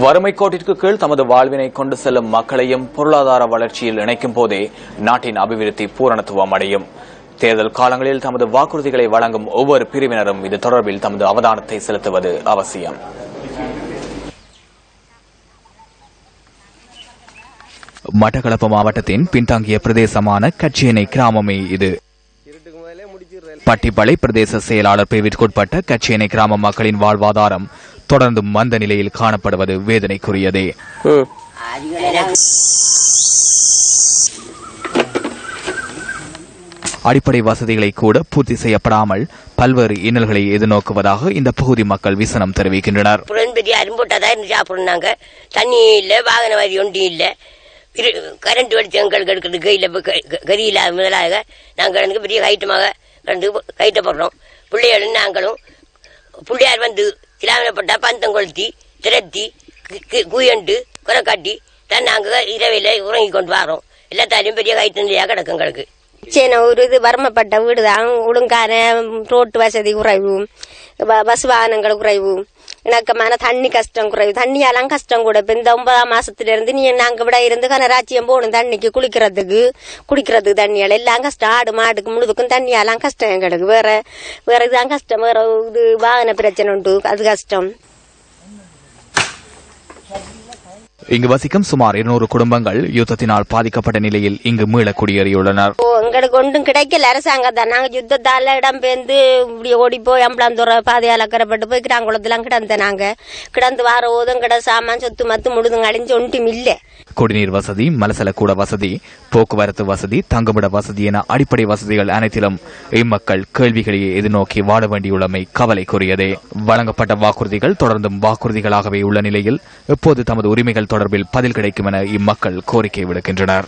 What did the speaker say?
வறுமை கோட்டிற்கு கீழ் தமது வாழ்வினை கொண்டு செல்லும் மக்களையும் பொருளாதார வளர்ச்சியில் இணைக்கும் போதே நாட்டின் அபிவிருத்தி பூரணத்துவம் அடையும். தேர்தல் காலங்களில் தமது வாக்குறுதிகளை வழங்கும் ஒவ்வொரு பிரிவினரும் இது தொடர்பில் தமது அவதானத்தை செலுத்துவது அவசியம். மட்டக்களப்பு மாவட்டத்தின் பின்தங்கிய பிரதேசமான கச்சேனை கிராமமே இது. பட்டிப்பளை பிரதேச செயலாளர் பிரிவிற்குட்பட்ட கச்சேனை கிராம மக்களின் வாழ்வாதாரம் தொடர்ந்து மந்த நிலையில் காணப்படுவது வேதனைக்குரியதே. அடிப்படை வசதிகளை கூட பூர்த்தி செய்யப்படாமல் பல்வேறு இன்னல்களை எதிர்நோக்குவதாக இந்த பகுதி மக்கள் விசனம் தெரிவிக்கின்றனர். தண்ணி இல்ல, வாகன வரி ஒன்றும் இல்ல, கரண்ட் வெளிச்சங்களுக்கு எடுக்கிறதுக்கு இல்ல, கரியில முதலாக நாங்கள் பெரிய கைட்டமாக கைட்டப்படுறோம். பிள்ளைகளும் நாங்களும் பிள்ளையார் வந்து கிளாமப்பட்டா பந்தம் கொளுத்தி திரத்தி குயண்டு குறை காட்டி தான் நாங்கள் இரவையில உறங்கி கொண்டு வரோம். எல்லாத்தாலையும் பெரிய கைட்டு நிலையாக கிடக்கும் எங்களுக்கு. ஒரு இது வறுமைப்பட்ட வீடு தான். ஒழுங்கான ரோட்டு வசதி குறைவு, பஸ் வாகனங்கள் குறைவு, இணக்கமான தண்ணி கஷ்டம் குறைவு. தண்ணியெல்லாம் கஷ்டம் கூட. இப்ப இந்த 9ஆம் மாசத்துல இருந்து நாங்க விட இருந்து கனராட்சியம் போகணும் தண்ணிக்கு, குடிக்கிறதுக்கு தண்ணியால எல்லாம் கஷ்டம். ஆடு மாடுக்கு முழுதுக்கும் தண்ணியெல்லாம் கஷ்டம் எங்களுக்கு. வேற இதுதான் கஷ்டம். வேற இது வாகன பிரச்சனை உண்டு, அது கஷ்டம். இங்கு வசிக்கும் சுமார் 200 குடும்பங்கள் யுத்தத்தினால் பாதிக்கப்பட்ட நிலையில் இங்கு மீள குடியேறியுள்ளனர். எங்களுக்கு ஒன்றும் கிடைக்கல. அரசாங்கம் தான். நாங்க யுத்தத்தால இடம்பெயர்ந்து இப்படி ஓடி போய் அம்பலாந்துறை பாதையால கரப்பட்டு போய் கிராங்குளத்தெல்லாம் கிடந்த நாங்க கிடந்து வார ஓதும் கிட சாமான் சொத்து மத்து முழுதுங்க அழிஞ்சு ஒன்றும் இல்ல. குடிநீர் வசதி, மலசலக்கூட வசதி, போக்குவரத்து வசதி, தங்குமிட வசதி என அடிப்படை வசதிகள் அனைத்திலும் இம்மக்கள் கேள்விகளையே எதிர்நோக்கி வாழ வேண்டியுள்ளமை கவலைக்குரியதே. வழங்கப்பட்ட வாக்குறுதிகள் தொடர்ந்தும் வாக்குறுதிகளாகவே உள்ள நிலையில் எப்போது தமது உரிமைகள் தொடர்பில் பதில் கிடைக்கும் என இம்மக்கள் கோரிக்கை விடுக்கின்றனர்.